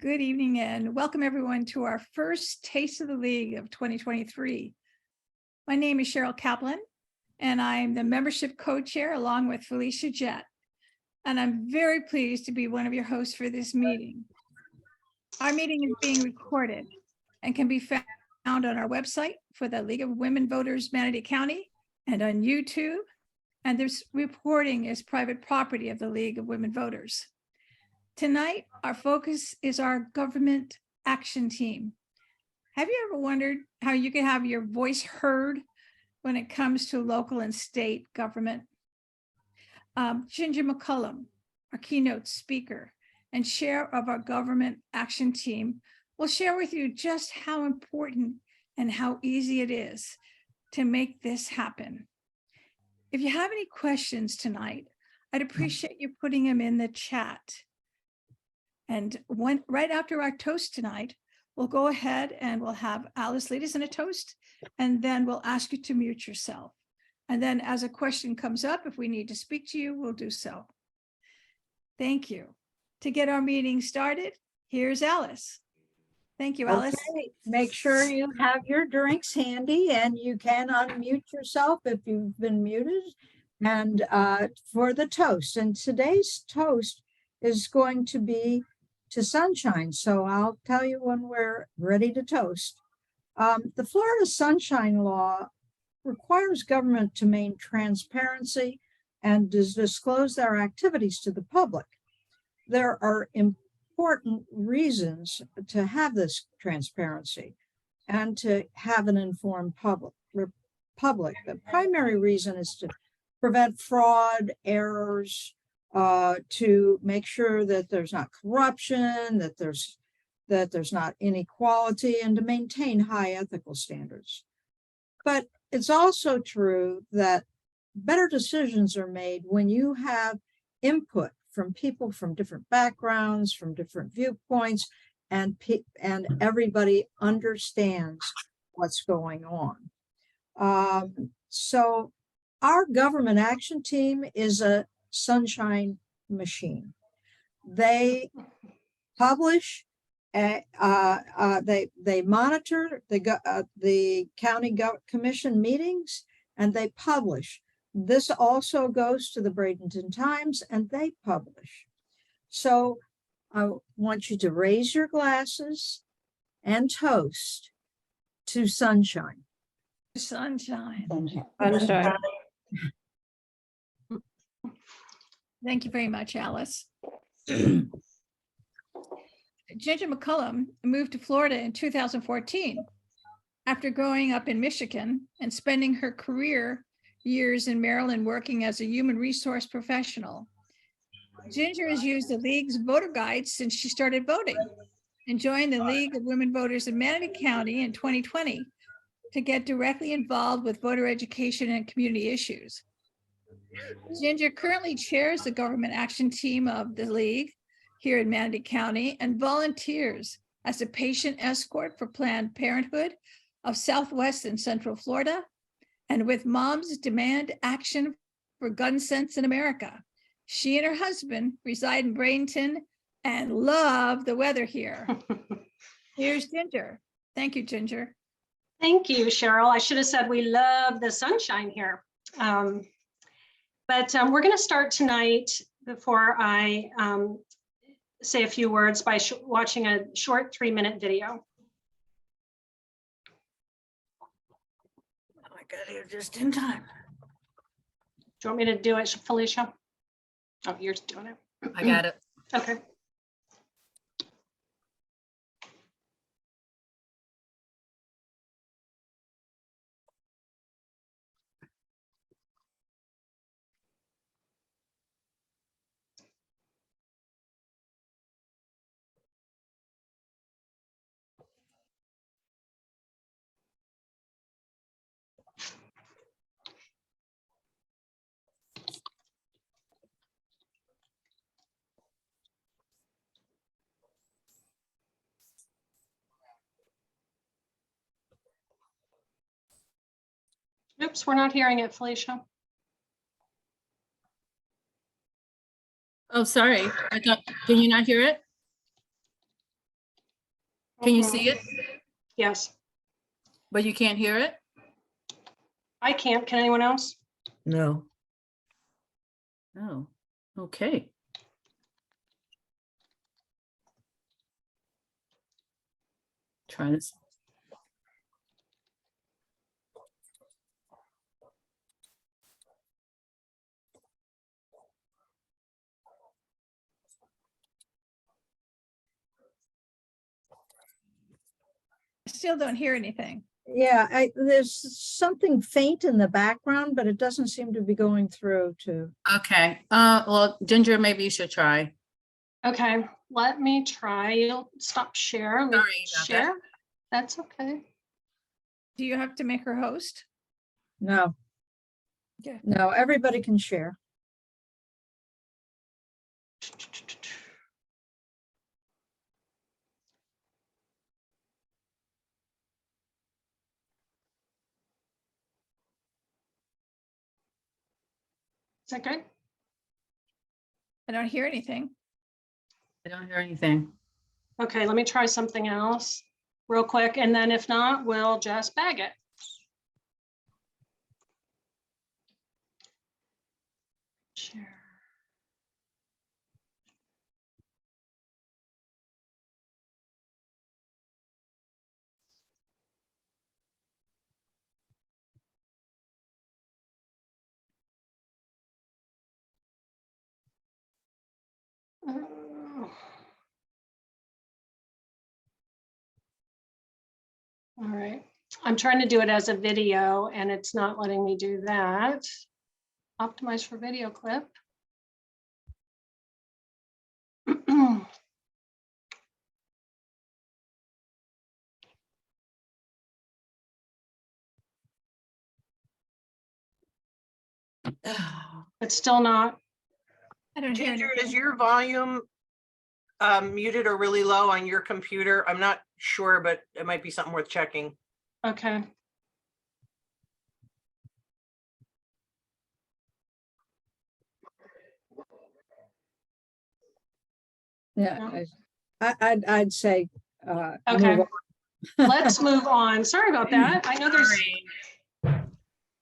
Good evening and welcome everyone to our first Taste of the League of 2023. My name is Cheryl Kaplan and I'm the membership co-chair along with Felicia Jett. And I'm very pleased to be one of your hosts for this meeting. Our meeting is being recorded and can be found on our website for the League of Women Voters Manatee County and on YouTube. And this reporting is private property of the League of Women Voters. Tonight, our focus is our government action team. Have you ever wondered how you can have your voice heard when it comes to local and state government? Ginger McCallum, our keynote speaker and chair of our government action team, will share with you just how important and how easy it is to make this happen. If you have any questions tonight, I'd appreciate you putting them in the chat. And right after our toast tonight, we'll go ahead and we'll have Alice lead us in a toast, and then we'll ask you to mute yourself. And then as a question comes up, if we need to speak to you, we'll do so. Thank you. To get our meeting started, here's Alice. Thank you, Alice. Okay. Make sure you have your drinks handy and you can unmute yourself if you've been muted. And for the toast, and today's toast is going to be to sunshine. So I'll tell you when we're ready to toast. The Florida Sunshine Law requires government to maintain transparency and disclose their activities to the public. There are important reasons to have this transparency and to have an informed public. The primary reason is to prevent fraud, errors, to make sure that there's not corruption, that there's not inequality, and to maintain high ethical standards. But it's also true that better decisions are made when you have input from people from different backgrounds, from different viewpoints, and everybody understands what's going on. So our government action team is a sunshine machine. They publish, they monitor the county commission meetings, and they publish. This also goes to the Bradenton Times, and they publish. So I want you to raise your glasses and toast to sunshine. Sunshine. Sunshine. Thank you very much, Alice. Ginger McCallum moved to Florida in 2014 after growing up in Michigan and spending her career years in Maryland working as a human resource professional. Ginger has used the League's voter guide since she started voting and joined the League of Women Voters in Manatee County in 2020 to get directly involved with voter education and community issues. Ginger currently chairs the government action team of the League here in Manatee County and volunteers as a patient escort for Planned Parenthood of Southwest and Central Florida, and with Moms Demand Action for Gun Sense in America. She and her husband reside in Bradenton and love the weather here. Here's Ginger. Thank you, Ginger. Thank you, Cheryl. I should have said we love the sunshine here. But we're going to start tonight, before I say a few words, by watching a short 3-minute video. I got here just in time. Do you want me to do it, Felicia? Oh, you're doing it. I got it. Okay. Oops, we're not hearing it, Felicia. Oh, sorry. I thought, can you not hear it? Can you see it, Yes, but you can't hear it? I can't. Can anyone else? No. Oh, okay. Try this. I still don't hear anything. Yeah, there's something faint in the background, but it doesn't seem to be going through to. Okay, well, Ginger, maybe you should try. Okay, let me try. You'll stop share. Let me Sorry about that. share. That's okay. Do you have to make her host? No. Okay. No, everybody can share. Is that good? I don't hear anything. I don't hear anything. Okay, let me try something else real quick, and then if not, we'll just bag it. Share. All right, I'm trying to do it as a video and it's not letting me do that. Optimize for video clip. It's still not. I don't hear Ginger, anything. is your volume muted or really low on your computer? I'm not sure, but it might be something worth checking. Okay. Yeah, I'd say. Okay. move on. Let's move on. Sorry about that. I know there's, Sorry.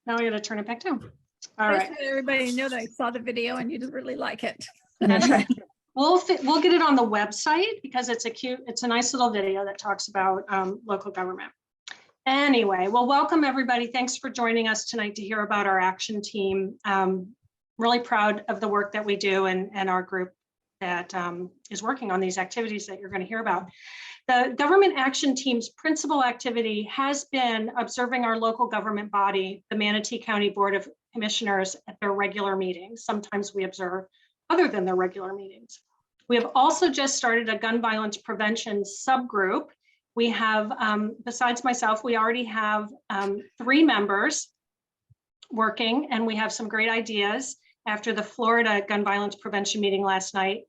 now I gotta turn it back down. All I right. just want everybody to know that I saw the video and you didn't really like it. That's right. We'll get it on the website because it's a nice little video that talks about local government. Anyway, well, welcome everybody. Thanks for joining us tonight to hear about our action team. Really proud of the work that we do and our group that is working on these activities that you're going to hear about. The government action team's principal activity has been observing our local government body, the Manatee County Board of Commissioners, at their regular meetings. Sometimes we observe other than their regular meetings. We have also just started a gun violence prevention subgroup. We have, besides myself, we already have 3 members working, and we have some great ideas after the Florida gun violence prevention meeting last night.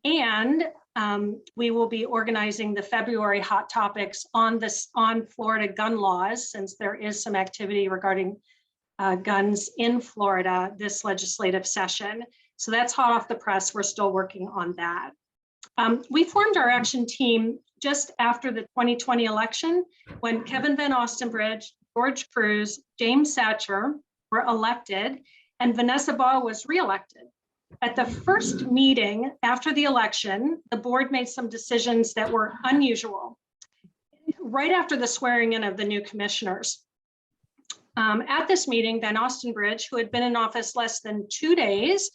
And we will be organizing the February hot topics on Florida gun laws, since there is some activity regarding guns in Florida this legislative session. So that's hot off the press. We're still working on that. We formed our action team just after the 2020 election, when Kevin Van Ostenbridge, George Cruz, James Satcher were elected, and Vanessa Baugh was reelected. At the first meeting after the election, the board made some decisions that were unusual. Right after the swearing in of the new commissioners. At this meeting, Van Ostenbridge, who had been in office less than 2 days,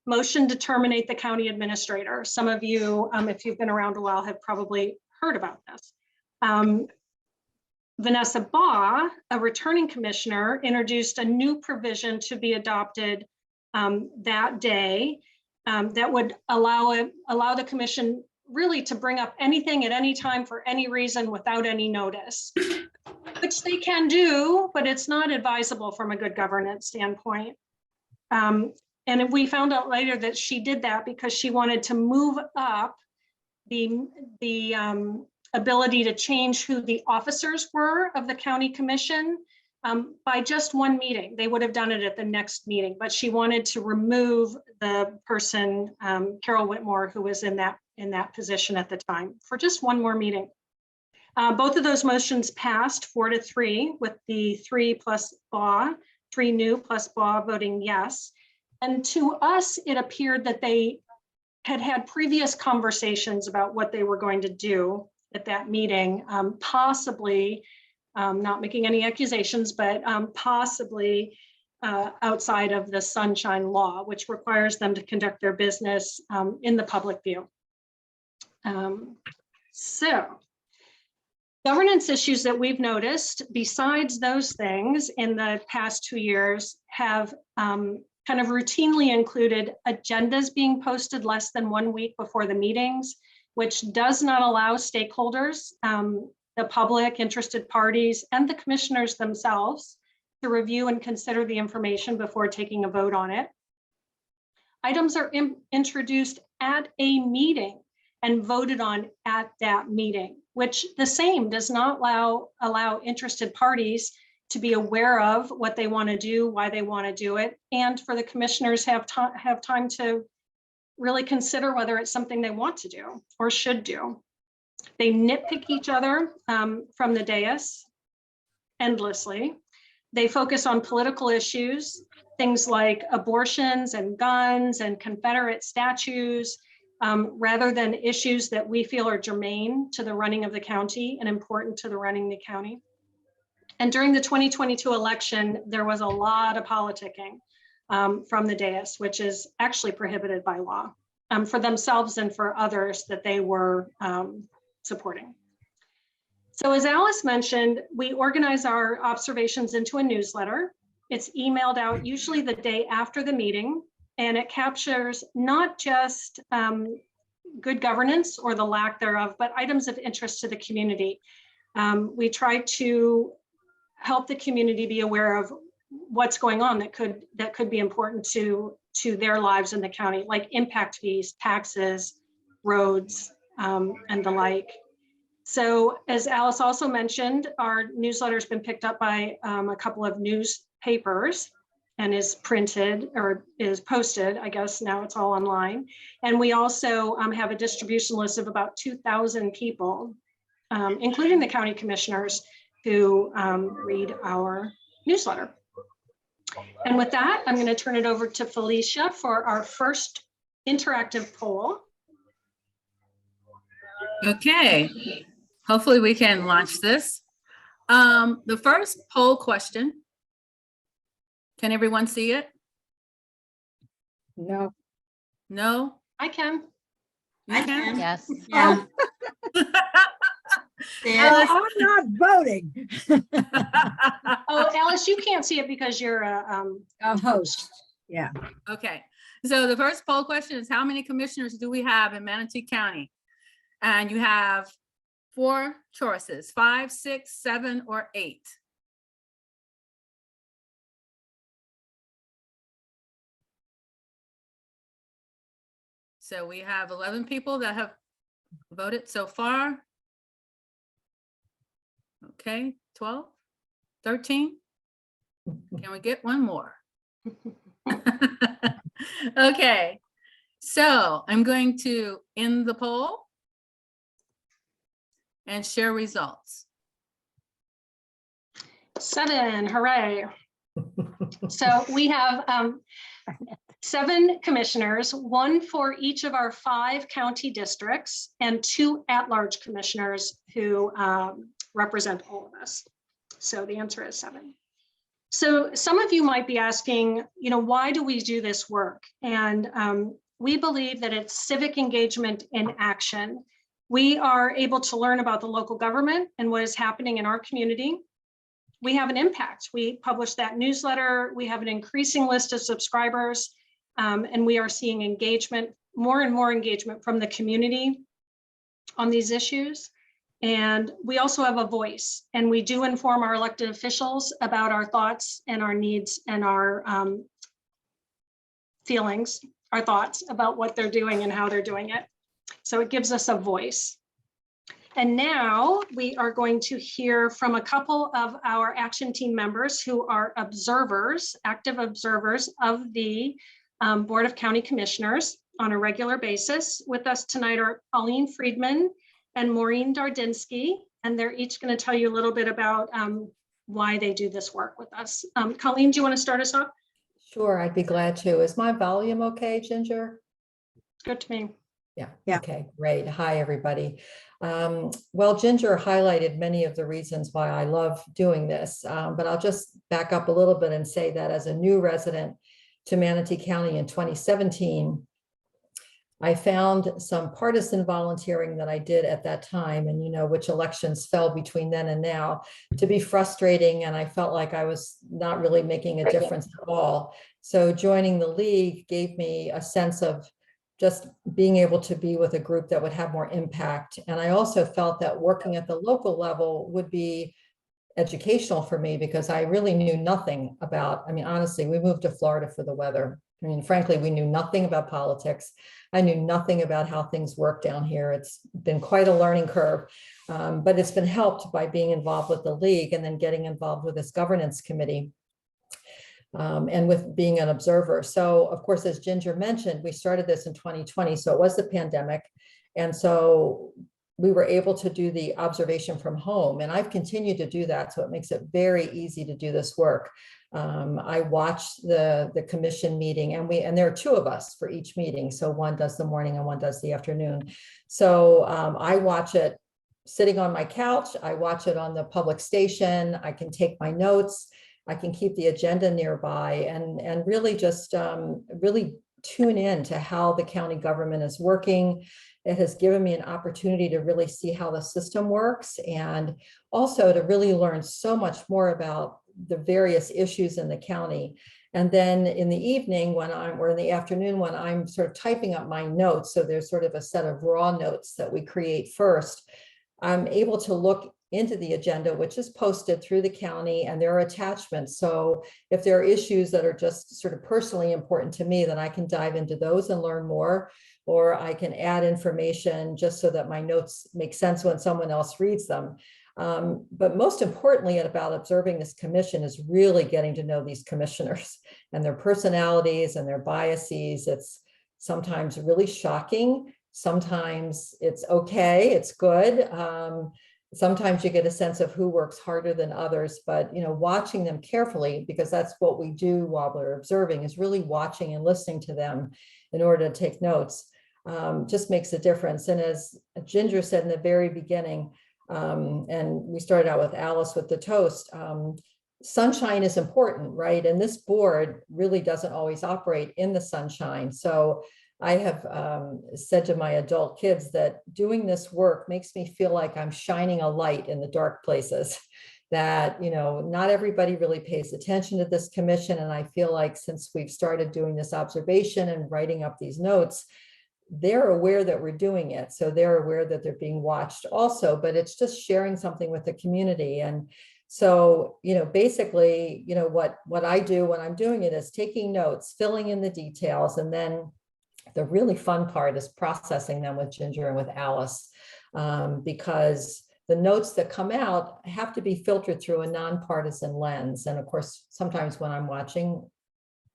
motioned to terminate the county administrator. Some of you, if you've been around a while, have probably heard about this. Vanessa Baugh, a returning commissioner, introduced a new provision to be adopted that day that would allow the commission really to bring up anything at any time for any reason without any notice, which they can do, but it's not advisable from a good governance standpoint. And we found out later that she did that because she wanted to move up the ability to change who the officers were of the county commission by just one meeting. They would have done it at the next meeting, but she wanted to remove the person, Carol Whitmore, who was in that position at the time, for just one more meeting. Both of those motions passed 4-3 with the 3 new plus Baugh voting yes. And to us, it appeared that they had previous conversations about what they were going to do at that meeting, possibly, not making any accusations, but possibly outside of the Sunshine Law, which requires them to conduct their business in the public view. So governance issues that we've noticed besides those things in the past 2 years have kind of routinely included agendas being posted less than 1 week before the meetings, which does not allow stakeholders, the public, interested parties, and the commissioners themselves to review and consider the information before taking a vote on it. Items are introduced at a meeting and voted on at that meeting, which the same does not allow interested parties to be aware of what they want to do, why they want to do it, and for the commissioners have time to really consider whether it's something they want to do or should do. They nitpick each other from the dais endlessly. They focus on political issues, things like abortions and guns and Confederate statues, rather than issues that we feel are germane to the running of the county and important to the running of the county. And during the 2022 election, there was a lot of politicking from the dais, which is actually prohibited by law for themselves and for others that they were supporting. So as Alice mentioned, we organize our observations into a newsletter. It's emailed out usually the day after the meeting, and it captures not just good governance or the lack thereof, but items of interest to the community. We try to help the community be aware of what's going on that could be important to their lives in the county, like impact fees, taxes, roads, and the like. So as Alice also mentioned, our newsletter has been picked up by a couple of newspapers and is printed or is posted. I guess now it's all online. And we also have a distribution list of about 2,000 people, including the county commissioners, who read our newsletter. And with that, I'm going to turn it over to Felicia for our first interactive poll. Okay, hopefully we can launch this. The first poll question. Can everyone see it? No. No? I can. You can? Yes. Yeah. I'm not voting. Oh, Alice, you can't see it because you're a Host. Yeah. Okay, so the first poll question is, how many commissioners do we have in Manatee County? And you have 4 choices, 5, 6, 7, or 8. So we have 11 people that have voted so far. Okay, 12, 13. Can we get one more? Okay, so I'm going to end the poll and share results. 7, hooray. So we have 7 commissioners, 1 for each of our 5 county districts, and 2 at-large commissioners who represent all of us. So the answer is 7. So some of you might be asking, why do we do this work? And we believe that it's civic engagement in action. We are able to learn about the local government and what is happening in our community. We have an impact. We publish that newsletter. We have an increasing list of subscribers, and we are seeing engagement, more and more engagement from the community on these issues. And we also have a voice, and we do inform our elected officials about our thoughts and our needs and our feelings, our thoughts about what they're doing and how they're doing it. So it gives us a voice. And now we are going to hear from a couple of our action team members who are observers, active observers of the Board of County Commissioners on a regular basis. With us tonight are Pauline Friedman and Maureen Dardinsky. and they're each going to tell you a little bit about why they do this work with us. Colleen, do you want to start us off? Sure, I'd be glad to. Is my volume okay, Ginger? It's good to me. Yeah. Yeah. Okay, great. Hi, everybody. Well, Ginger highlighted many of the reasons why I love doing this, but I'll just back up a little bit and say that as a new resident to Manatee County in 2017, I found some partisan volunteering that I did at that time, and you know which elections fell between then and now, to be frustrating, and I felt like I was not really making a difference at all. So joining the league gave me a sense of just being able to be with a group that would have more impact. And I also felt that working at the local level would be educational for me because I really knew nothing about, I mean, honestly, we moved to Florida for the weather. I mean, frankly, we knew nothing about politics. I knew nothing about how things work down here. It's been quite a learning curve, but it's been helped by being involved with the league and then getting involved with this governance committee. And with being an observer. So of course, as Ginger mentioned, we started this in 2020. So it was the pandemic. And so we were able to do the observation from home. And I've continued to do that. So it makes it very easy to do this work. I watched the commission meeting, and there are two of us for each meeting. So one does the morning and one does the afternoon. So I watch it sitting on my couch. I watch it on the public station. I can take my notes. I can keep the agenda nearby and really just really tune in to how the county government is working. It has given me an opportunity to really see how the system works and also to really learn so much more about the various issues in the county. And then in the evening or in the afternoon when I'm sort of typing up my notes, so there's sort of a set of raw notes that we create first, I'm able to look into the agenda, which is posted through the county, and there are attachments. So if there are issues that are just sort of personally important to me, then I can dive into those and learn more, or I can add information just so that my notes make sense when someone else reads them. But most importantly about observing this commission is really getting to know these commissioners and their personalities and their biases. It's sometimes really shocking. Sometimes it's okay, it's good. Sometimes you get a sense of who works harder than others, but you know, watching them carefully, because that's what we do while we're observing, is really watching and listening to them in order to take notes, just makes a difference. And as Ginger said in the very beginning, and we started out with Alice with the toast, sunshine is important, right? And this board really doesn't always operate in the sunshine. So I have said to my adult kids that doing this work makes me feel like I'm shining a light in the dark places, that, you know, not everybody really pays attention to this commission. And I feel like since we've started doing this observation and writing up these notes, they're aware that we're doing it. So they're aware that they're being watched also, but it's just sharing something with the community. And so, you know, basically, you know, what I do when I'm doing it is taking notes, filling in the details, and then the really fun part is processing them with Ginger and with Alice, because the notes that come out have to be filtered through a nonpartisan lens. And of course, sometimes when I'm watching,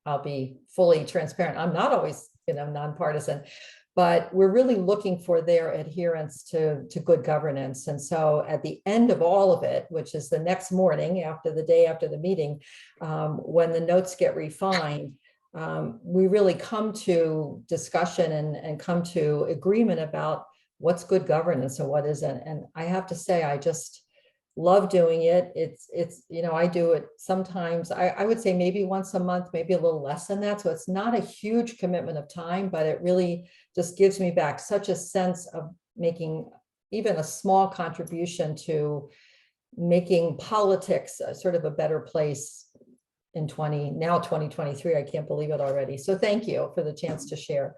I'll be fully transparent. I'm not always, you know, nonpartisan, but we're really looking for their adherence to good governance. And so at the end of all of it, which is the next morning after the day after the meeting, when the notes get refined, we really come to discussion and come to agreement about what's good governance and what isn't. And I have to say, I just love doing it. It's you know, I do it sometimes, I would say maybe once a month, maybe a little less than that. So it's not a huge commitment of time, but it really just gives me back such a sense of making even a small contribution to making politics sort of a better place in 2023. I can't believe it already. So thank you for the chance to share.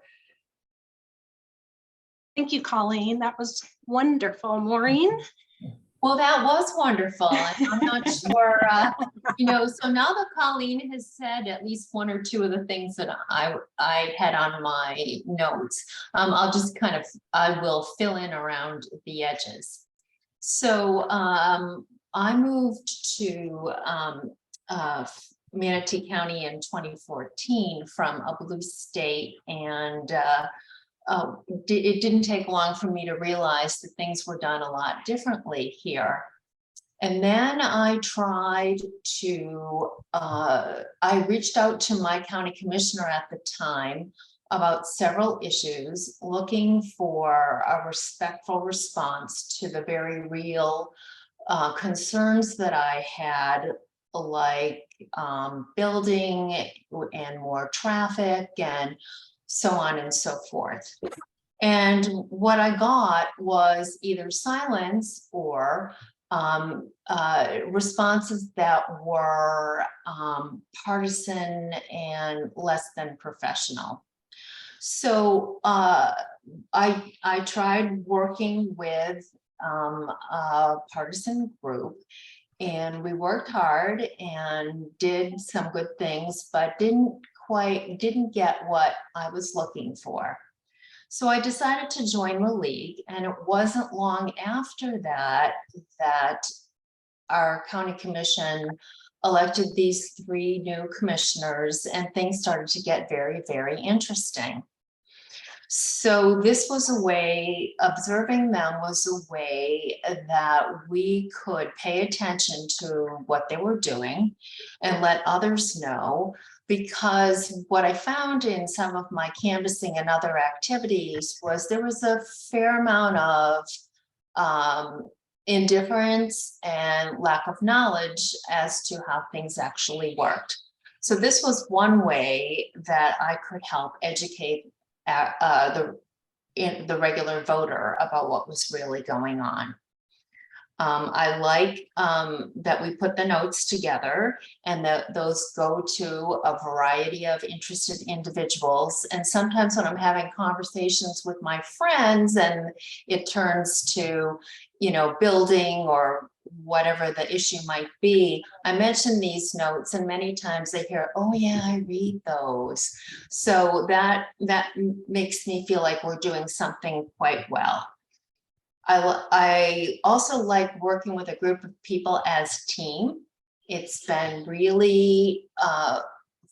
Thank you, Colleen. That was wonderful. Maureen? Well, that was wonderful. And I'm not sure, you know, so now that Colleen has said at least one or two of the things that I had on my notes, I'll just I will fill in around the edges. So I moved to Manatee County in 2014 from a blue state, and it didn't take long for me to realize that things were done a lot differently here. And then I tried to, I reached out to my county commissioner at the time about several issues, looking for a respectful response to the very real concerns that I had, like building and more traffic and so on and so forth. And what I got was either silence or responses that were partisan and less than professional. So I tried working with a partisan group, and we worked hard and did some good things, but didn't get what I was looking for. So I decided to join the league, and it wasn't long after that our county commission elected these 3 new commissioners, and things started to get very, very interesting. So this was a way, observing them was a way that we could pay attention to what they were doing and let others know, because what I found in some of my canvassing and other activities was there was a fair amount of indifference and lack of knowledge as to how things actually worked. So this was one way that I could help educate the regular voter about what was really going on. I like that we put the notes together, and that those go to a variety of interested individuals. And sometimes when I'm having conversations with my friends and it turns to, you know, building or whatever the issue might be, I mention these notes, and many times they hear, oh yeah, I read those. So that makes me feel like we're doing something quite well. I also like working with a group of people as team. It's been really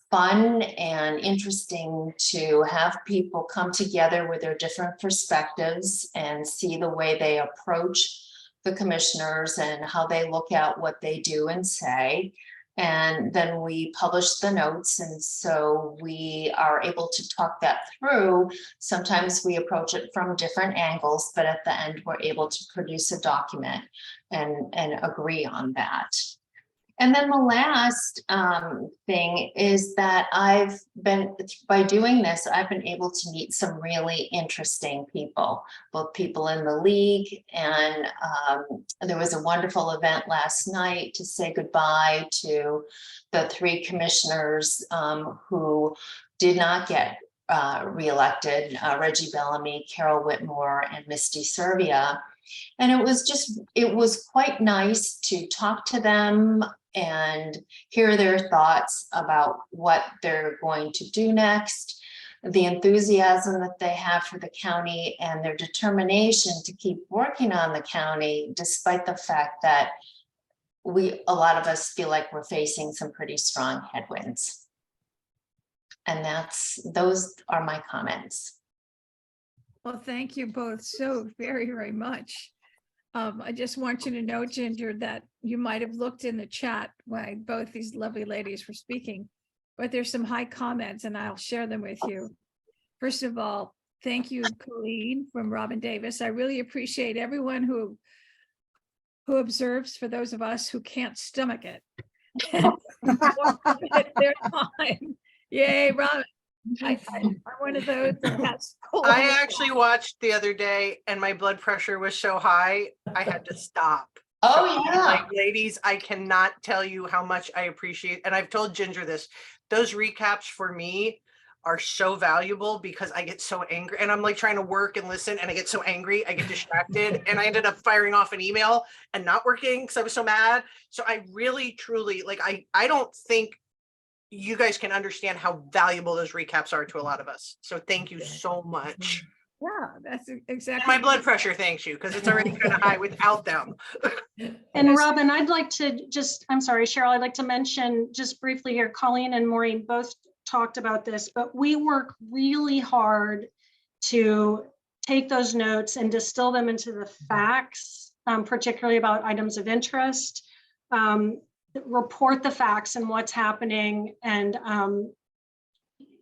fun and interesting to have people come together with their different perspectives and see the way they approach the commissioners and how they look at what they do and say. And then we publish the notes, and so we are able to talk that through. Sometimes we approach it from different angles, but at the end we're able to produce a document and agree on that. And then the last thing is that by doing this, I've been able to meet some really interesting people, both people in the league, and there was a wonderful event last night to say goodbye to the 3 commissioners who did not get reelected, Reggie Bellamy, Carol Whitmore, and Misty Servia. And it was quite nice to talk to them and hear their thoughts about what they're going to do next, the enthusiasm that they have for the county, and their determination to keep working on the county, despite the fact that a lot of us feel like we're facing some pretty strong headwinds. And those are my comments. Well, thank you both so very, very much. I just want you to know, Ginger, that you might have looked in the chat while both these lovely ladies were speaking, but there's some high comments and I'll share them with you. First of all, thank you, Colleen from Robin Davis. I really appreciate everyone who observes, for those of us who can't stomach it. Their time. Yay, Robin. I'm one of those that has. I actually watched the other day and my blood pressure was so high, I had to stop. Oh, yeah. Like, ladies, I cannot tell you how much I appreciate, and I've told Ginger this, those recaps for me are so valuable because I get so angry and I'm like trying to work and listen and I get so angry, I get distracted and I ended up firing off an email and not working because I was so mad. So I really, truly, like, I don't think you guys can understand how valuable those recaps are to a lot of us. So thank you so much. Yeah, that's exactly. And my blood pressure thanks you, because it's already kind of high without them. And Robin, I'd like to I'm sorry, Cheryl, I'd like to mention just briefly here, Colleen and Maureen both talked about this, but we work really hard to take those notes and distill them into the facts, particularly about items of interest, report the facts and what's happening. And,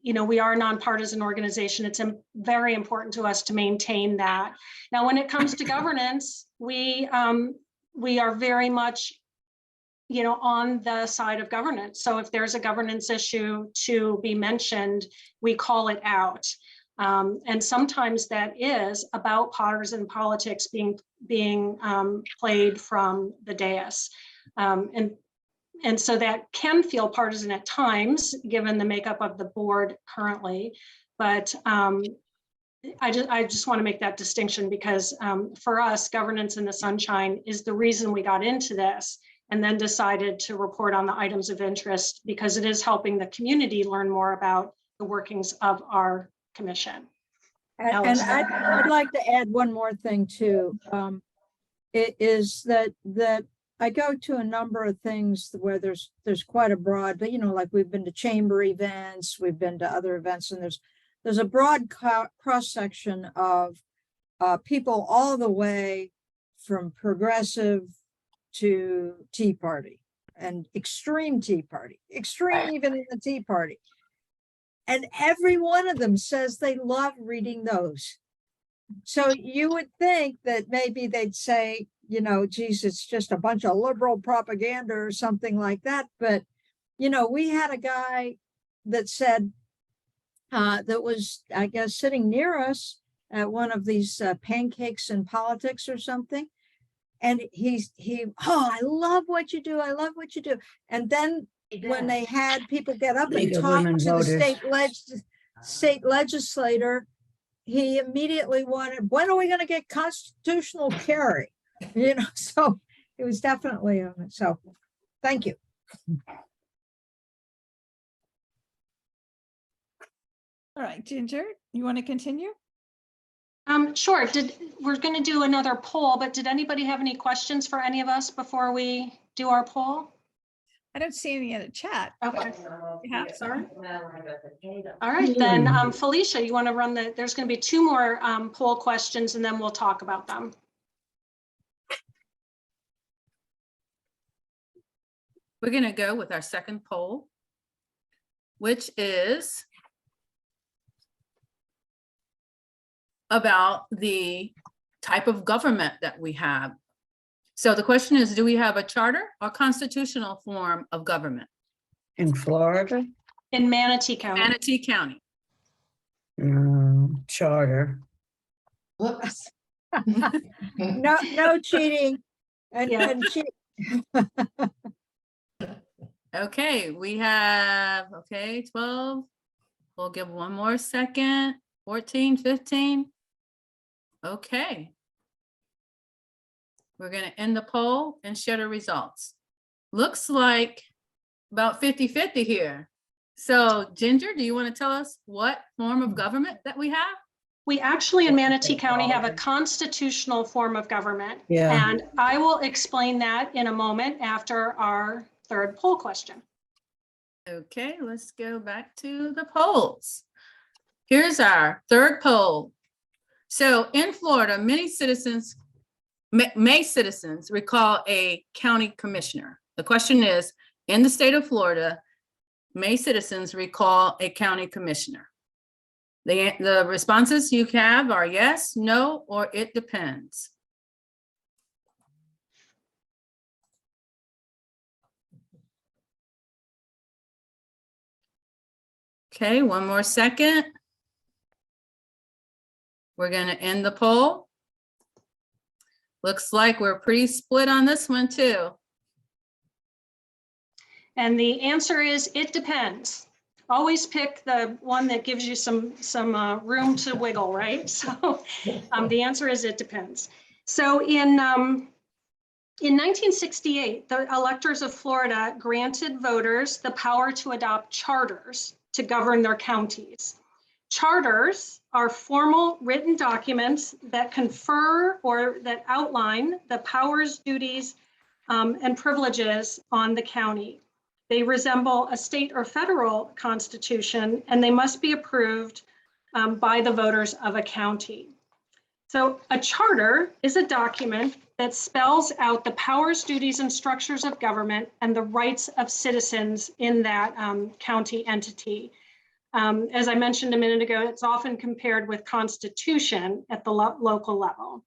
we are a nonpartisan organization. It's very important to us to maintain that. Now, when it comes to governance, we are very much on the side of governance. So if there's a governance issue to be mentioned, we call it out. And sometimes that is about partisan politics being played from the dais. And so that can feel partisan at times, given the makeup of the board currently. But I just want to make that distinction because for us, governance in the sunshine is the reason we got into this and then decided to report on the items of interest because it is helping the community learn more about the workings of our commission. And Allison. I'd like to add one more thing too. It is that I go to a number of things where there's quite a broad, but like we've been to chamber events, we've been to other events, and there's a broad cross section of people all the way from progressive to Tea Party and extreme Tea Party, extreme even in the Tea Party. And every one of them says they love reading those. So you would think that maybe they'd say, geez, it's just a bunch of liberal propaganda or something like that. But, we had a guy that said that was, I guess, sitting near us at one of these pancakes and politics or something. And I love what you do. I love what you do. And then when they had people get up and talk to the state legislator, he immediately wanted, when are we going to get constitutional carry? So it was definitely, so thank you. All right, Ginger, you want to continue? Sure. We're going to do another poll, but did anybody have any questions for any of us before we do our poll? I don't see any in the chat. Okay. Yeah, sorry. All right, then Felicia, you want to run there's going to be two more poll questions and then we'll talk about them. We're going to go with our second poll, which is about the type of government that we have. So the question is, do we have a charter or constitutional form of government? In Florida? In Manatee County. Manatee County. Charter. Whoops. No cheating. And Okay, we have, 12. We'll give one more second. 14, 15. Okay. We're going to end the poll and share the results. Looks like about 50-50 here. So Ginger, do you want to tell us what form of government that we have? We actually in Manatee County have a constitutional form of government. Yeah. And I will explain that in a moment after our third poll question. Okay, let's go back to the polls. Here's our third poll. So in Florida, many citizens recall a county commissioner. The question is, in the state of Florida, may citizens recall a county commissioner? The responses you have are yes, no, or it depends. Okay, one more second. We're going to end the poll. Looks like we're pretty split on this one too. And the answer is, it depends. Always pick the one that gives you some room to wiggle, right? So the answer is, it depends. So in 1968, the electors of Florida granted voters the power to adopt charters to govern their counties. Charters are formal written documents that confer or that outline the powers, duties, and privileges on the county. They resemble a state or federal constitution, and they must be approved by the voters of a county. So a charter is a document that spells out the powers, duties, and structures of government and the rights of citizens in that county entity. As I mentioned a minute ago, it's often compared with constitution at the local level.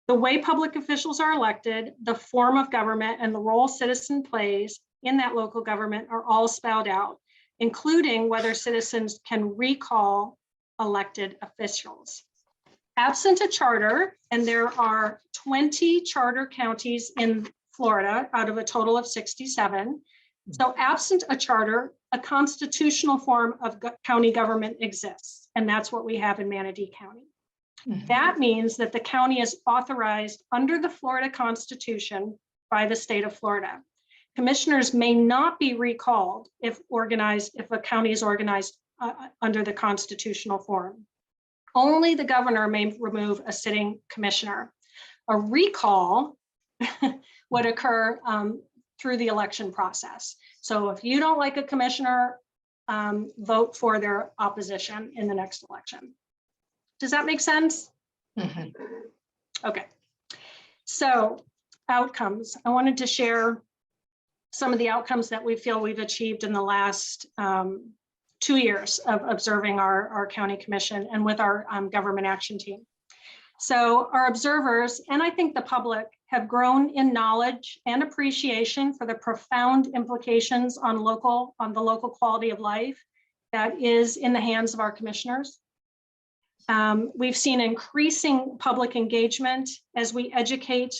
The way public officials are elected, the form of government, and the role citizen plays in that local government are all spelled out, including whether citizens can recall elected officials. Absent a charter, and there are 20 charter counties in Florida out of a total of 67. So absent a charter, a constitutional form of county government exists, and that's what we have in Manatee County. That means that the county is authorized under the Florida Constitution by the state of Florida. Commissioners may not be recalled if a county is organized under the constitutional form. Only the governor may remove a sitting commissioner. A recall would occur through the election process. So if you don't like a commissioner, vote for their opposition in the next election. Does that make sense? Okay. So outcomes. I wanted to share some of the outcomes that we feel we've achieved in the last 2 years of observing our county commission and with our government action team. So our observers, and I think the public, have grown in knowledge and appreciation for the profound implications on the local quality of life that is in the hands of our commissioners. We've seen increasing public engagement as we educate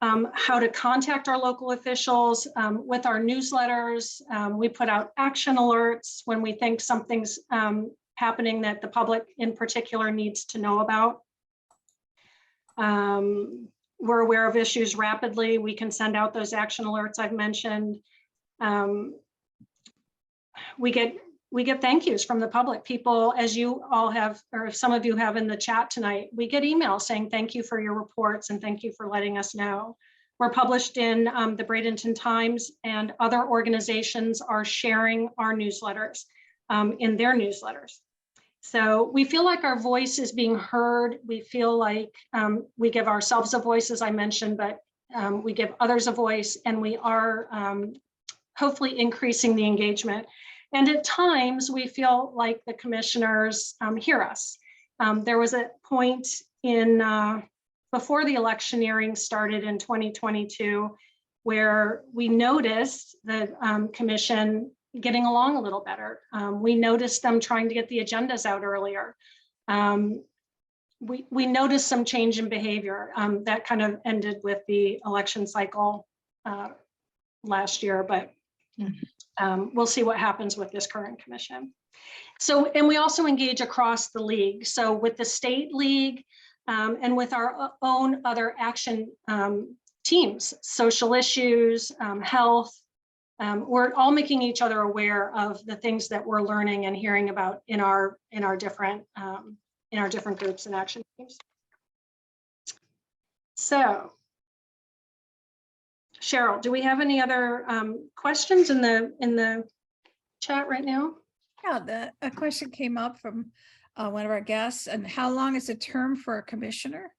how to contact our local officials with our newsletters. We put out action alerts when we think something's happening that the public in particular needs to know about. We're aware of issues rapidly. We can send out those action alerts I've mentioned. We get thank yous from the public. People, as you all have, or some of you have in the chat tonight, we get emails saying thank you for your reports and thank you for letting us know. We're published in the Bradenton Times, and other organizations are sharing our newsletters in their newsletters. So we feel like our voice is being heard. We feel like we give ourselves a voice, as I mentioned, but we give others a voice, and we are hopefully increasing the engagement. And at times we feel like the commissioners hear us. There was a point in before the electioneering started in 2022, where we noticed the commission getting along a little better. We noticed them trying to get the agendas out earlier. We noticed some change in behavior that kind of ended with the election cycle last year, but we'll see what happens with this current commission. So, and we also engage across the league. So with the state league and with our own other action teams, social issues, health, we're all making each other aware of the things that we're learning and hearing about in our different groups and action teams. So, Cheryl, do we have any other questions in the chat right now? Yeah, a question came up from one of our guests. And how long is the term for a commissioner?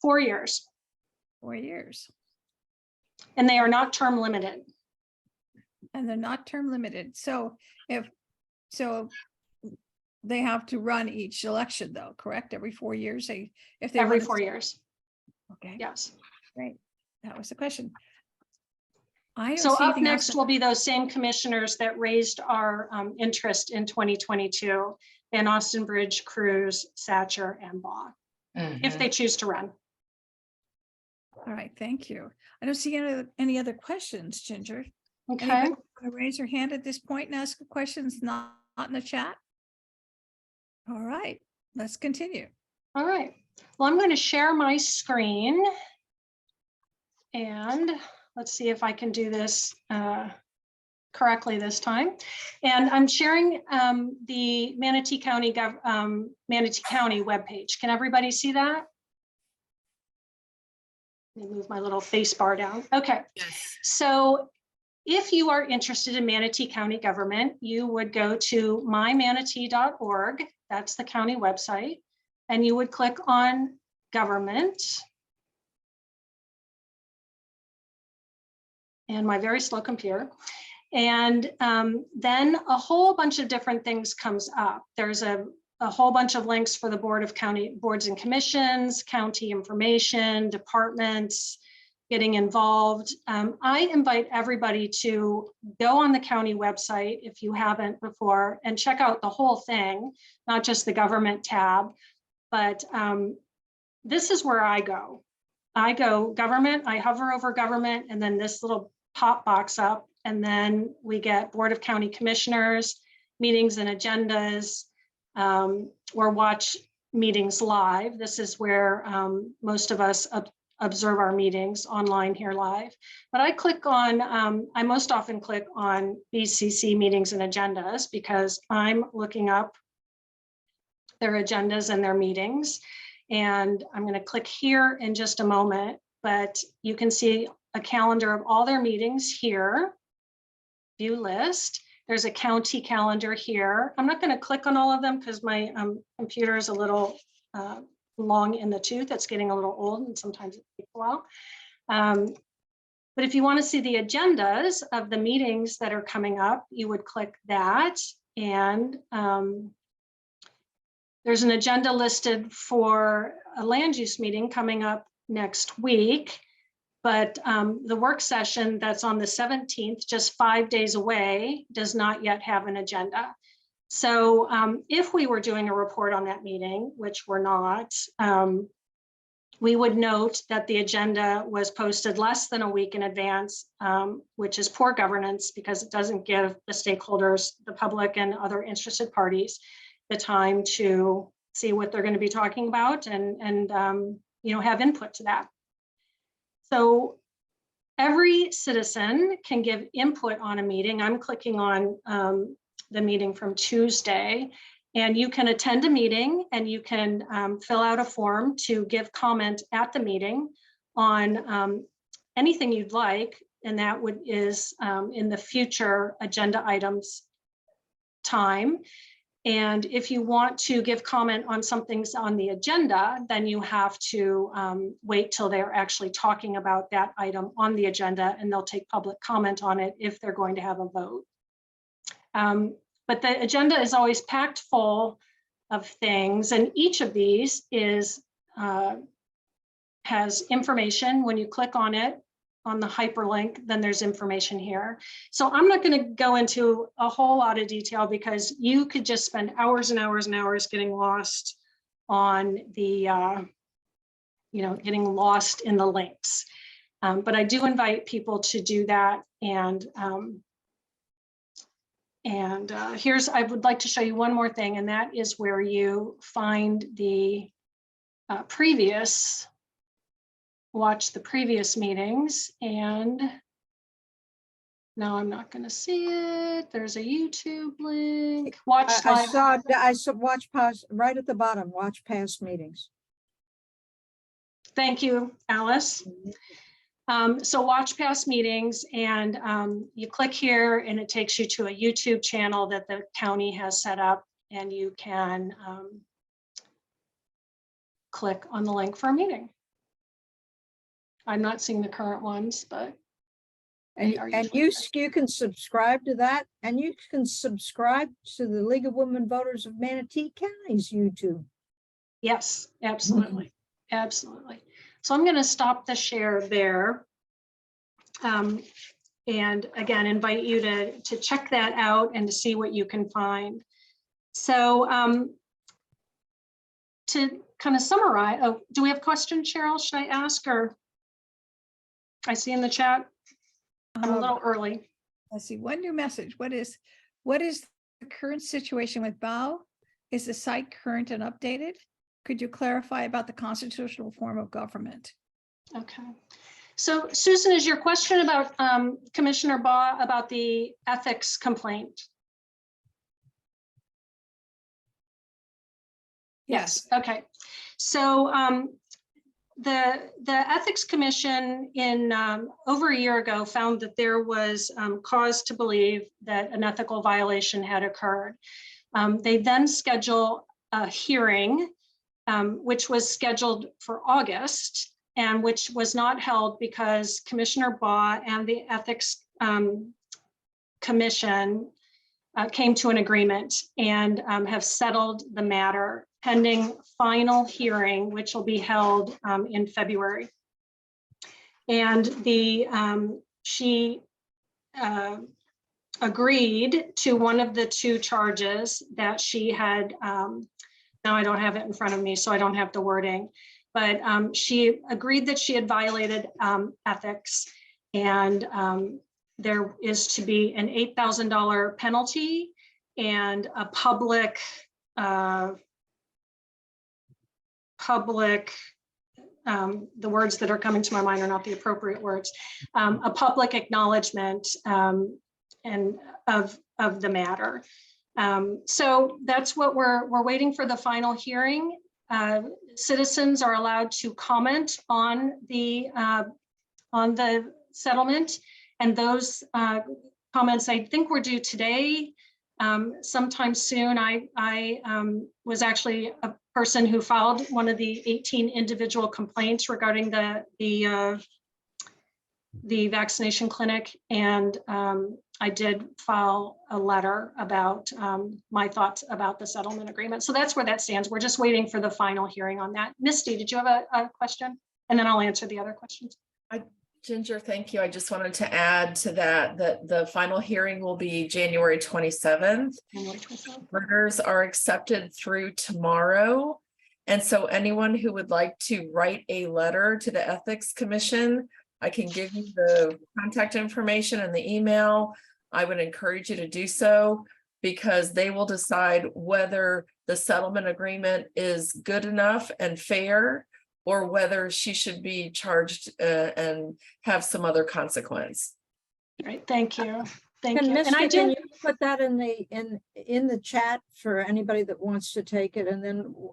4 years. 4 years. And they are not term limited. And they're not term limited. So they have to run each election though, correct? Every 4 years, if they Every 4 years. Okay. Yes. Great. That was the question. So up next will be those same commissioners that raised our interest in 2022, Van Austin Bridge, Cruz, Satcher, and Baugh, if they choose to run. All right, thank you. I don't see any other questions, Ginger. Okay. Anybody want to raise your hand at this point and ask questions not in the chat? All right, let's continue. All right. Well, I'm going to share my screen. And let's see if I can do this correctly this time. And I'm sharing the Manatee County webpage. Can everybody see that? Let me move my little face bar down. Okay. Yes. So if you are interested in Manatee County government, you would go to mymanatee.org That's the county website. And you would click on government. And my very slow computer. And then a whole bunch of different things comes up. There's a whole bunch of links for the boards and commissions, county information, departments, getting involved. I invite everybody to go on the county website if you haven't before and check out the whole thing, not just the government tab, but this is where I go. I go government, I hover over government, and then this little pop box up, and then we get Board of County Commissioners, meetings and agendas, or watch meetings live. This is where most of us observe our meetings online here live. But I click on, I most often click on BCC meetings and agendas because I'm looking up their agendas and their meetings. And I'm going to click here in just a moment, but you can see a calendar of all their meetings here. View list. There's a county calendar here. I'm not going to click on all of them because my computer is a little long in the tooth. It's getting a little old and sometimes it takes a while. But if you want to see the agendas of the meetings that are coming up, you would click that. And there's an agenda listed for a land use meeting coming up next week. But the work session that's on the 17th, just 5 days away, does not yet have an agenda. So if we were doing a report on that meeting, which we're not, we would note that the agenda was posted less than a week in advance, which is poor governance because it doesn't give the stakeholders, the public and other interested parties, the time to see what they're going to be talking about and have input to that. So every citizen can give input on a meeting. I'm clicking on the meeting from Tuesday, and you can attend a meeting and you can fill out a form to give comment at the meeting on anything you'd like, and that is in the future agenda items time. And if you want to give comment on something's on the agenda, then you have to wait till they're actually talking about that item on the agenda, and they'll take public comment on it if they're going to have a vote. But the agenda is always packed full of things, and each of these has information. When you click on it, on the hyperlink, then there's information here. So I'm not going to go into a whole lot of detail because you could just spend hours and hours and hours getting lost on the, getting lost in the links. But I do invite people to do that. And I would like to show you one more thing, and that is where you find the watch the previous meetings. And now I'm not going to see it. There's a YouTube link. Watch I saw watch past right at the bottom, watch past meetings. Thank you, Alice. So watch past meetings, and you click here and it takes you to a YouTube channel that the county has set up, and you can click on the link for a meeting. I'm not seeing the current ones, but And you can subscribe to that, and you can subscribe to the League of Women Voters of Manatee County's YouTube. yes, absolutely, absolutely. So I'm going to stop the share there. And again, invite you to check that out and to see what you can find. So to kind of summarize, do we have questions, Cheryl? Should I ask, or I see in the chat? I'm a little early. Let's see, one new message. What is the current situation with BOW? Is the site current and updated? Could you clarify about the constitutional form of government? Okay. So Susan, is your question about Commissioner Baugh about the ethics complaint? Yes. Okay. So the Ethics Commission in over a year ago found that there was cause to believe that an ethical violation had occurred. They then schedule a hearing, which was scheduled for August and which was not held because Commissioner Baugh and the Ethics Commission came to an agreement and have settled the matter pending final hearing, which will be held in February. And she agreed to one of the two charges that she had. Now I don't have it in front of me, so I don't have the wording, but she agreed that she had violated ethics, and there is to be an $8,000 penalty and a public the words that are coming to my mind are not the appropriate words, a public acknowledgement and of the matter. So that's what we're waiting for, the final hearing. Citizens are allowed to comment on the settlement, and those comments I think were due today, sometime soon. I was actually a person who filed one of the 18 individual complaints regarding the vaccination clinic, and I did file a letter about my thoughts about the settlement agreement. So that's where that stands. We're just waiting for the final hearing on that. Misty, did you have a question? And then I'll answer the other questions. Ginger, thank you. I just wanted to add to that the final hearing will be January 27th. Orders are accepted through tomorrow. And so anyone who would like to write a letter to the Ethics Commission, I can give you the contact information and the email. I would encourage you to do so, because they will decide whether the settlement agreement is good enough and fair, or whether she should be charged and have some other consequence. Great, thank you. Thank you. Misty, And I can did you put that in the chat for anybody that wants to take it, and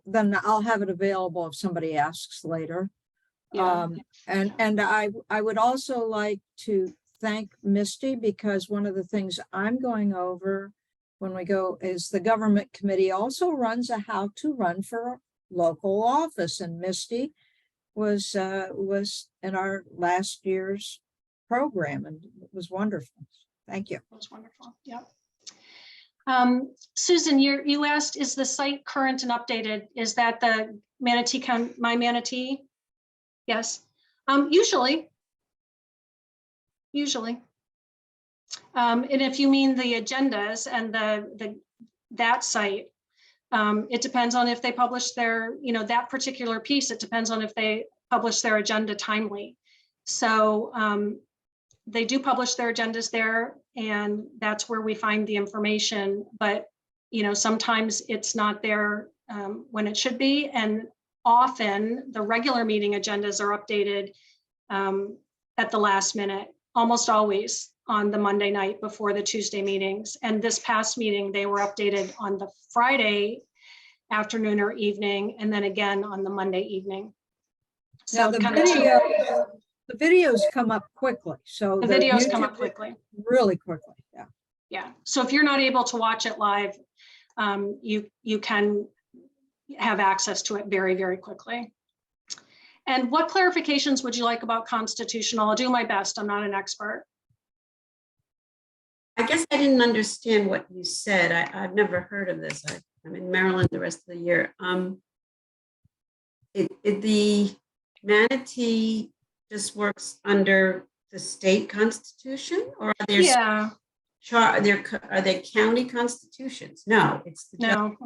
then I'll have it available if somebody asks later. Yeah. And I would also like to thank Misty, because one of the things I'm going over when we go is the government committee also runs a how to run for local office, and Misty was in our last year's program, and it was wonderful. Thank you. That was wonderful. Yeah. Susan, you asked, is the site current and updated? Is that the Manatee County, My Manatee? Yes. Usually. And if you mean the agendas and that site, it depends on if they publish their, that particular piece. It depends on if they publish their agenda timely. So they do publish their agendas there, and that's where we find the information. But sometimes it's not there when it should be, and often the regular meeting agendas are updated at the last minute, almost always on the Monday night before the Tuesday meetings. And this past meeting, they were updated on the Friday afternoon or evening, and then again on the Monday evening. Now, So the videos come up quickly. So the videos YouTube come up quickly. really quickly. Yeah. Yeah. So if you're not able to watch it live, you can have access to it very, very quickly. And what clarifications would you like about constitutional? I'll do my best. I'm not an expert. I guess I didn't understand what you said. I've never heard of this. I'm in Maryland the rest of the year. The Manatee just works under the state constitution, or are there are they county constitutions? No, it's the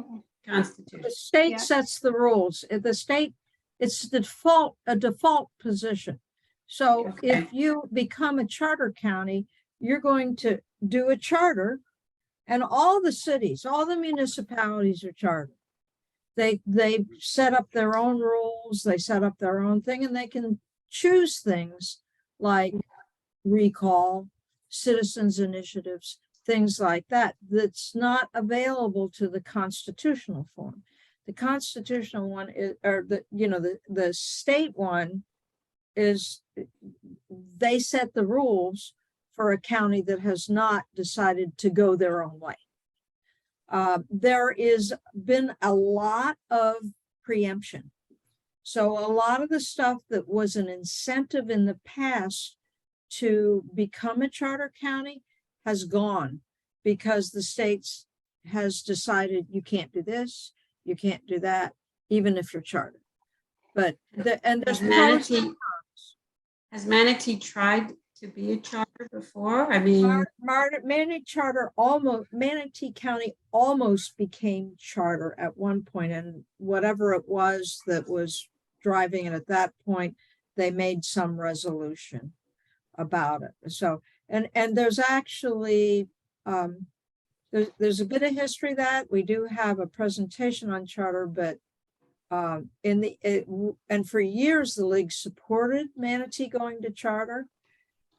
constitution. The state sets the rules. The state, it's a default position. So if you become a charter county, you're going to do a charter, and all the cities, all the municipalities are chartered. They set up their own rules, they set up their own thing, and they can choose things like recall, citizens initiatives, things like that, that's not available to the constitutional form. The constitutional one is, or the state one is, they set the rules for a county that has not decided to go their own way. there is been a lot of preemption. So a lot of the stuff that was an incentive in the past to become a charter county has gone because the states has decided you can't do this, you can't do that, even if you're chartered. But there's Has Manatee tried to be a charter before? I mean, Manatee County almost became charter at one point, and whatever it was that was driving it at that point, they made some resolution about it. So, and there's actually, there's a bit of history that we do have a presentation on charter, but and for years, the league supported Manatee going to charter,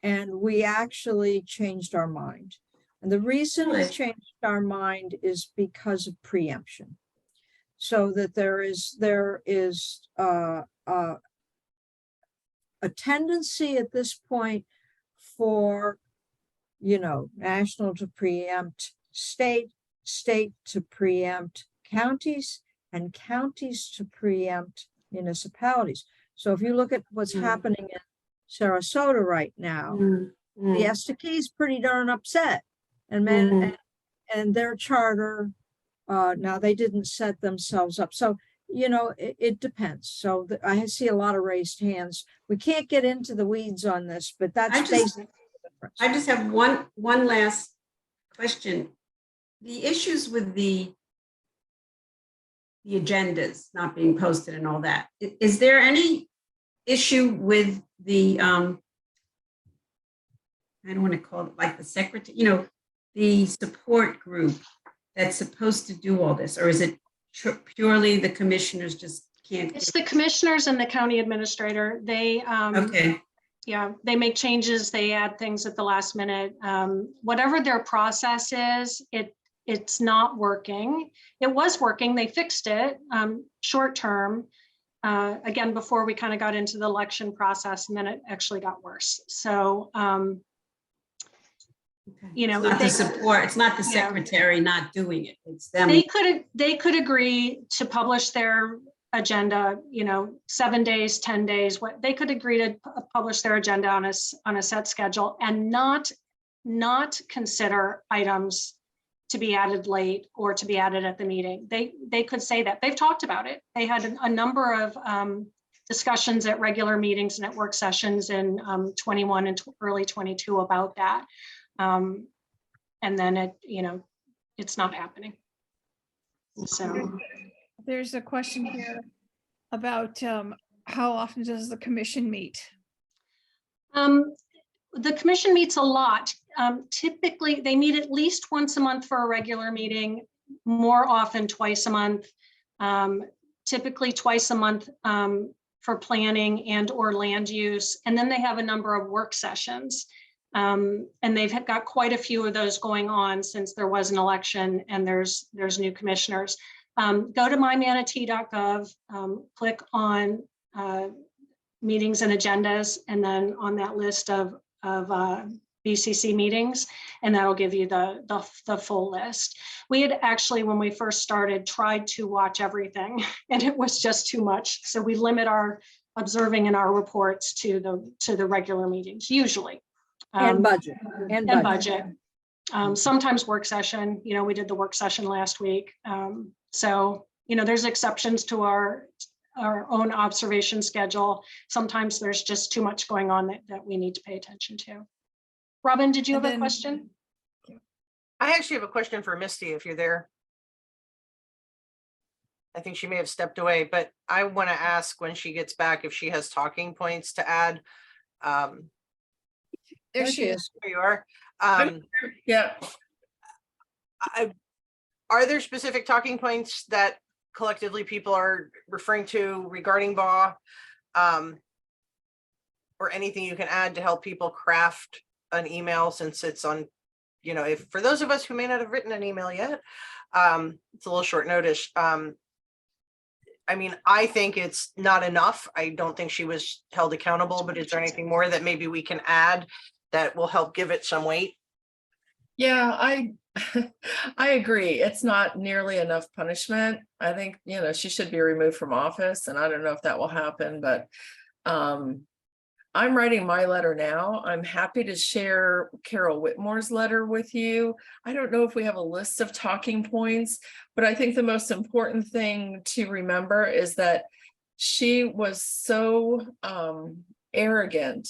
and we actually changed our mind. And the reason we changed our mind is because of preemption. So that there is a tendency at this point for, national to preempt state, state to preempt counties, and counties to preempt municipalities. So if you look at what's happening in Sarasota right now, the STK is pretty darn upset, and and their charter, now they didn't set themselves up. So, it depends. So I see a lot of raised hands. We can't get into the weeds on this, but that's basically the difference. I just have one last question. The issues with the agendas not being posted and all that. Is there any issue with the, I don't want to call it like the secretary, the support group that's supposed to do all this? Or is it purely the commissioners just can't? It's the commissioners and the county administrator. They, okay. Yeah, they make changes, they add things at the last minute. Whatever their process is, it's not working. It was working, they fixed it short term. Again, before we kind of got into the election process, and then it actually got worse. So, It's not the support, it's not the secretary not doing it, it's them. They could agree to publish their agenda, 7 days, 10 days, what they could agree to publish their agenda on a set schedule and not consider items to be added late or to be added at the meeting. They could say that. They've talked about it. They had a number of discussions at regular meetings and at work sessions in 21 and early 22 about that. And then it's not happening. So There's a question here about how often does the commission meet? The commission meets a lot. Typically, they meet at least once a month for a regular meeting, more often twice a month, typically twice a month for planning and or land use. And then they have a number of work sessions. And they've got quite a few of those going on since there was an election and there's new commissioners. Go to mymanatee.gov, click on meetings and agendas, and then on that list of BCC meetings, and that'll give you the full list. We had actually, when we first started, tried to watch everything, and it was just too much. So we limit our observing in our reports to the regular meetings, usually. And budget. And budget. Sometimes work session, we did the work session last week. So, there's exceptions to our own observation schedule. Sometimes there's just too much going on that we need to pay attention to. Robin, did you have a question? I actually have a question for Misty, if you're there. I think she may have stepped away, but I want to ask when she gets back if she has talking points to add. There she is. There you are. Yeah. Are there specific talking points that collectively people are referring to regarding BAW, or anything you can add to help people craft an email, since it's on, if for those of us who may not have written an email yet, it's a little short notice. I mean, I think it's not enough. I don't think she was held accountable, but is there anything more that maybe we can add that will help give it some weight? Yeah, I agree. It's not nearly enough punishment. I think, she should be removed from office, and I don't know if that will happen, but I'm writing my letter now. I'm happy to share Carol Whitmore's letter with you. I don't know if we have a list of talking points, but I think the most important thing to remember is that she was so arrogant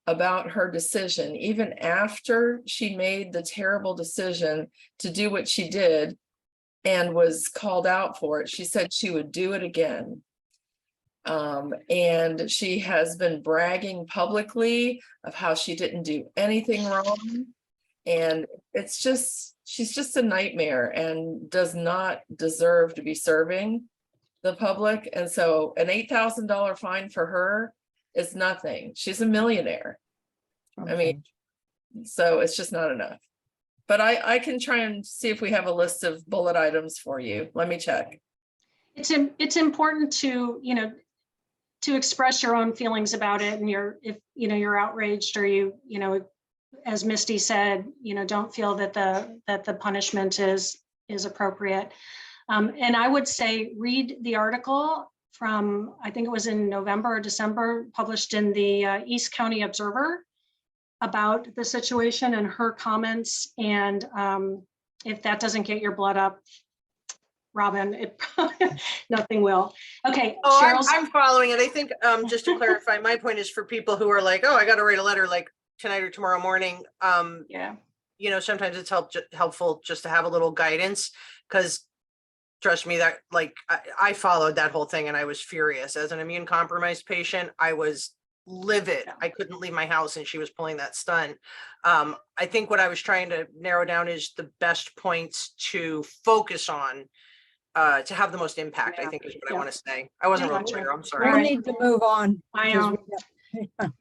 about her decision, even after she made the terrible decision to do what she did and was called out for it. She said she would do it again. And she has been bragging publicly of how she didn't do anything wrong. And she's just a nightmare and does not deserve to be serving the public. And so an $8,000 fine for her is nothing. She's a millionaire. I mean, so it's just not enough. But I can try and see if we have a list of bullet items for you. Let me check. It's important to, to express your own feelings about it, and if you're outraged, or as Misty said, don't feel that the punishment is appropriate. And I would say read the article from, I think it was in November or December, published in the East County Observer about the situation and her comments. And if that doesn't get your blood up, Robin, nothing will. Okay. Oh, I'm following it. I think just to clarify, my point is for people who are like, oh, I got to write a letter like tonight or tomorrow morning. Yeah. Sometimes it's helpful just to have a little guidance, because trust me, that I followed that whole thing and I was furious. As an immune compromised patient, I was livid. Yeah. I couldn't leave my house and she was pulling that stunt. I think what I was trying to narrow down is the best points to focus on to have the most impact, I think is what I want to say. I wasn't really clear. I'm sorry. We need to move on. I am.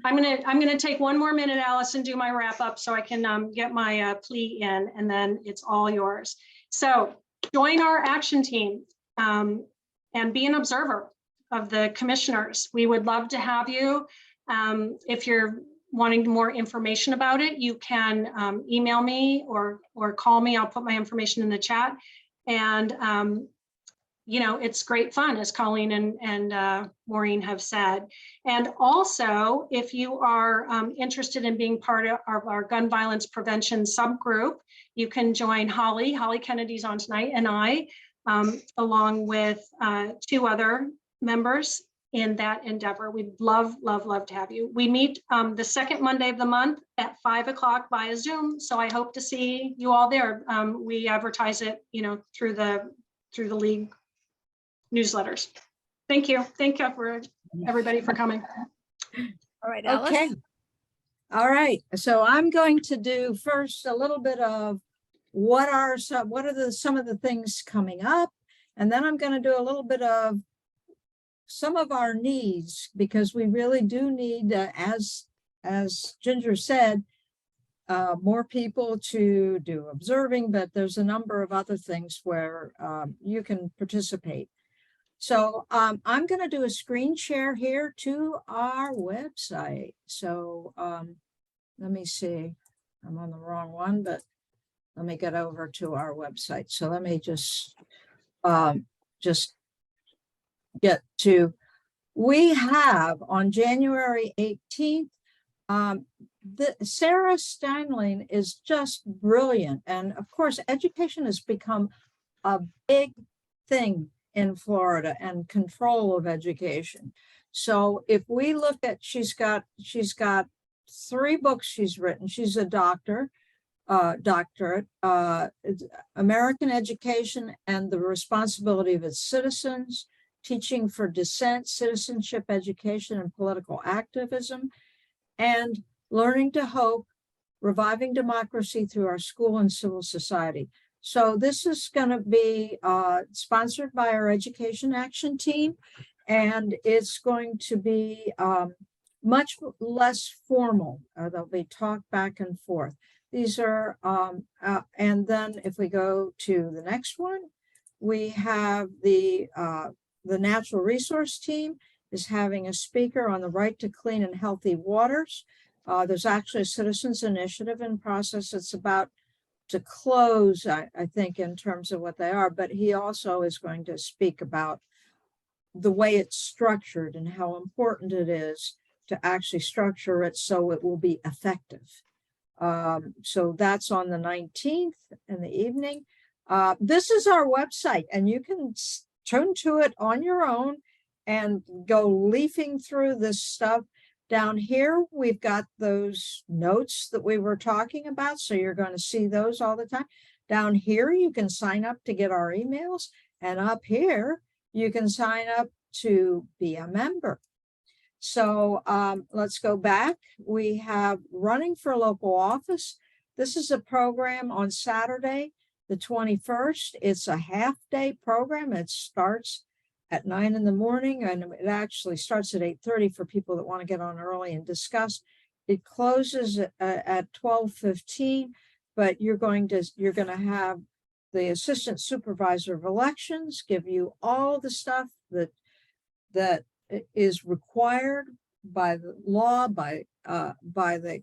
I'm gonna take one more minute, Alice, and do my wrap up so I can get my plea in, and then it's all yours. So join our action team and be an observer of the commissioners. We would love to have you. If you're wanting more information about it, you can email me or call me. I'll put my information in the chat. And it's great fun, as Colleen and Maureen have said. And also, if you are interested in being part of our gun violence prevention subgroup, you can join Holly Kennedy's on tonight, and I, along with 2 other members in that endeavor. We'd love to have you. We meet the second Monday of the month at 5 o'clock via Zoom. So I hope to see you all there. We advertise it, through the league newsletters. Thank you. Thank you for everybody for coming. All right, Alice. Okay. All right. So I'm going to do first a little bit of what are some of the things coming up, and then I'm going to do a little bit of some of our needs, because we really do need, as Ginger said, more people to do observing, but there's a number of other things where you can participate. So I'm going to do a screen share here to our website. So let me see, I'm on the wrong one, but let me get over to our website. So let me just get to, we have on January 18th, Sarah Steinling is just brilliant. And of course, education has become a big thing in Florida, and control of education. So if we look at, she's got 3 books she's written. She's a doctorate, American Education and the Responsibility of Its Citizens, Teaching for Dissent, Citizenship, Education, and Political Activism, and Learning to Hope, Reviving Democracy Through Our School and Civil Society. So this is going to be sponsored by our Education Action Team, and it's going to be much less formal. There'll be talk back and forth. These are, and then if we go to the next one, we have the Natural Resource Team is having a speaker on the right to clean and healthy waters. There's actually a citizens initiative in process. It's about to close, I think, in terms of what they are, but he also is going to speak about the way it's structured and how important it is to actually structure it so it will be effective. So that's on the 19th in the evening. This is our website, and you can turn to it on your own and go leafing through this stuff. Down here, we've got those notes that we were talking about, so you're going to see those all the time. Down here, you can sign up to get our emails, and up here, you can sign up to be a member. So let's go back. We have running for local office. This is a program on Saturday, the 21st. It's a half-day program. It starts at 9 in the morning, and it actually starts at 8:30 for people that want to get on early and discuss. It closes at 12:15, but you're going to have the assistant supervisor of elections give you all the stuff that is required by the law, by the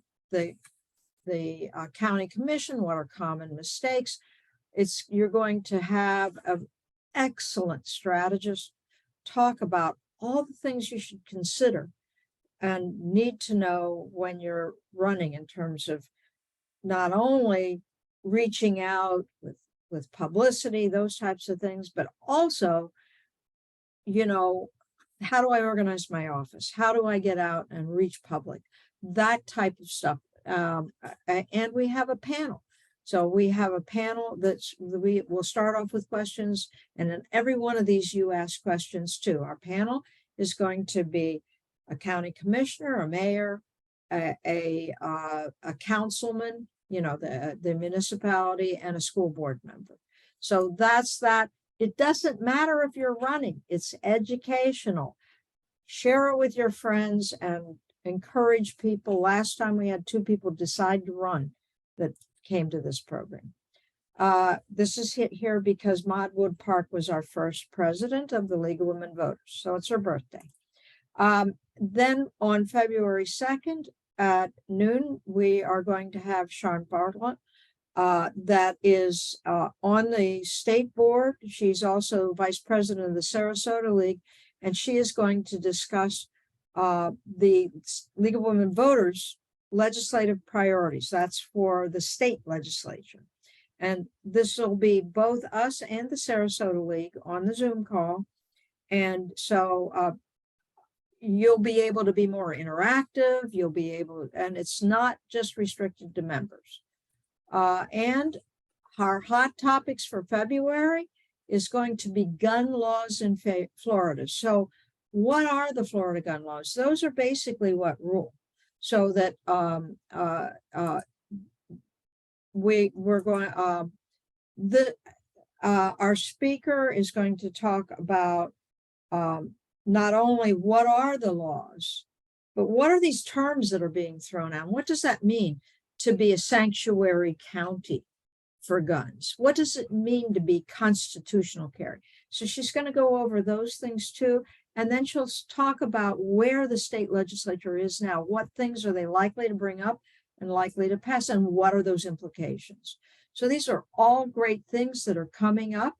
county commission. What are common mistakes? You're going to have an excellent strategist talk about all the things you should consider and need to know when you're running, in terms of not only reaching out with publicity, those types of things, but also, how do I organize my office? How do I get out and reach public? That type of stuff. And we have a panel. So we have a panel we will start off with questions, and in every one of these you ask questions too. Our panel is going to be a county commissioner, a mayor, a councilman, the municipality, and a school board member. So that's that. It doesn't matter if you're running, it's educational. Share it with your friends and encourage people. Last time we had 2 people decide to run that came to this program. This is here because Maud Wood Park was our first president of the League of Women Voters. So it's her birthday. Then on February 2nd at noon, we are going to have Sharon Bartlett, that is on the state board. She's also vice president of the Sarasota League, and she is going to discuss the League of Women Voters legislative priorities. That's for the state legislature. And this will be both us and the Sarasota League on the Zoom call. And so you'll be able to be more interactive. You'll be able, and it's not just restricted to members. And our hot topics for February is going to be gun laws in Florida. So what are the Florida gun laws? Those are basically what rule. So that we're going, our speaker is going to talk about not only what are the laws, but what are these terms that are being thrown out? What does that mean to be a sanctuary county for guns? What does it mean to be constitutional carry? So she's going to go over those things too. And then she'll talk about where the state legislature is now. What things are they likely to bring up and likely to pass, and what are those implications? So these are all great things that are coming up.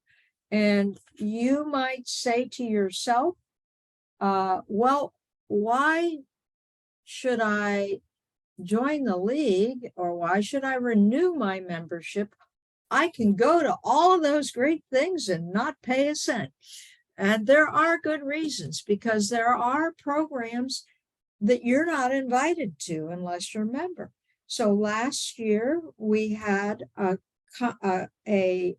And you might say to yourself, well, why should I join the league, or why should I renew my membership? I can go to all of those great things and not pay a cent. And there are good reasons, because there are programs that you're not invited to unless you're a member. So last year we had a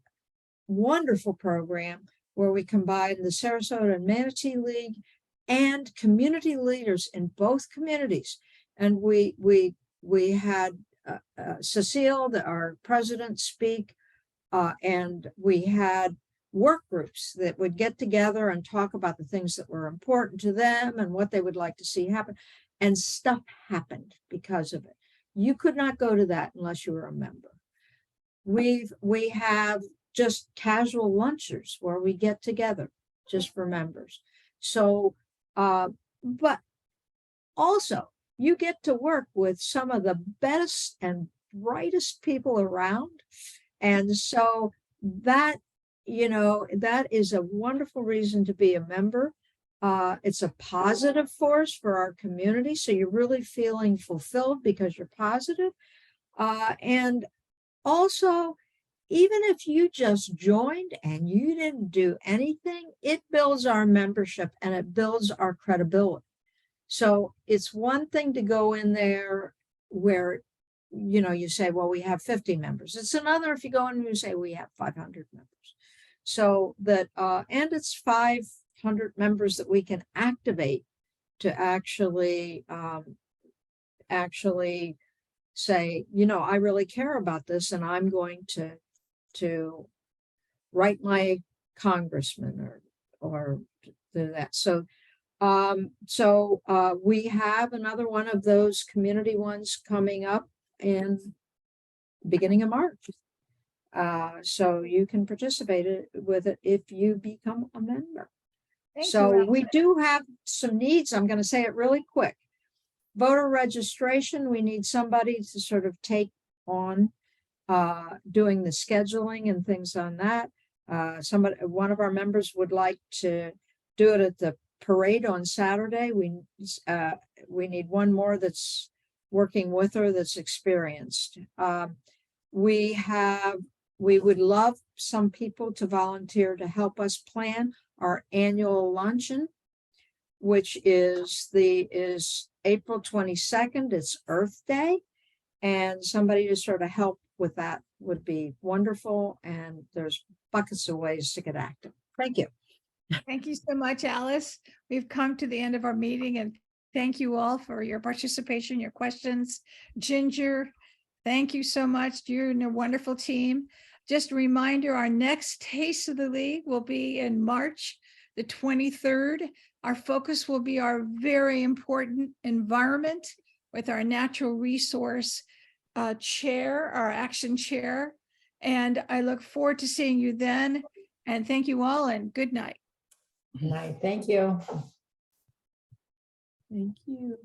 wonderful program where we combined the Sarasota and Manatee League and community leaders in both communities. And we had Cecile, our president, speak, and we had work groups that would get together and talk about the things that were important to them and what they would like to see happen. And stuff happened because of it. You could not go to that unless you were a member. We have just casual lunches where we get together just for members. So, but also you get to work with some of the best and brightest people around. And so that, that is a wonderful reason to be a member. It's a positive force for our community. So you're really feeling fulfilled because you're positive. And also, even if you just joined and you didn't do anything, it builds our membership and it builds our credibility. So it's one thing to go in there where, you say, well, we have 50 members. It's another if you go in and you say we have 500 members. So that, and it's 500 members that we can activate to actually say, I really care about this and I'm going to write my congressman or do that. So we have another one of those community ones coming up in beginning of March. So you can participate with it if you become a member. Thank you, So Ellen. we do have some needs. I'm going to say it really quick. Voter registration, we need somebody to sort of take on doing the scheduling and things on that. One of our members would like to do it at the parade on Saturday. We need one more that's working with her that's experienced. We would love some people to volunteer to help us plan our annual luncheon, which is April 22nd. It's Earth Day, and somebody to sort of help with that would be wonderful. And there's buckets of ways to get active. Thank you. Thank you so much, Alice. We've come to the end of our meeting, and thank you all for your participation, your questions. Ginger, thank you so much. You're a wonderful team. Just a reminder, our next Taste of the League will be in March the 23rd. Our focus will be our very important environment with our natural resource chair, our action chair. And I look forward to seeing you then. And thank you all, and good night. Good night. Thank you. Thank you.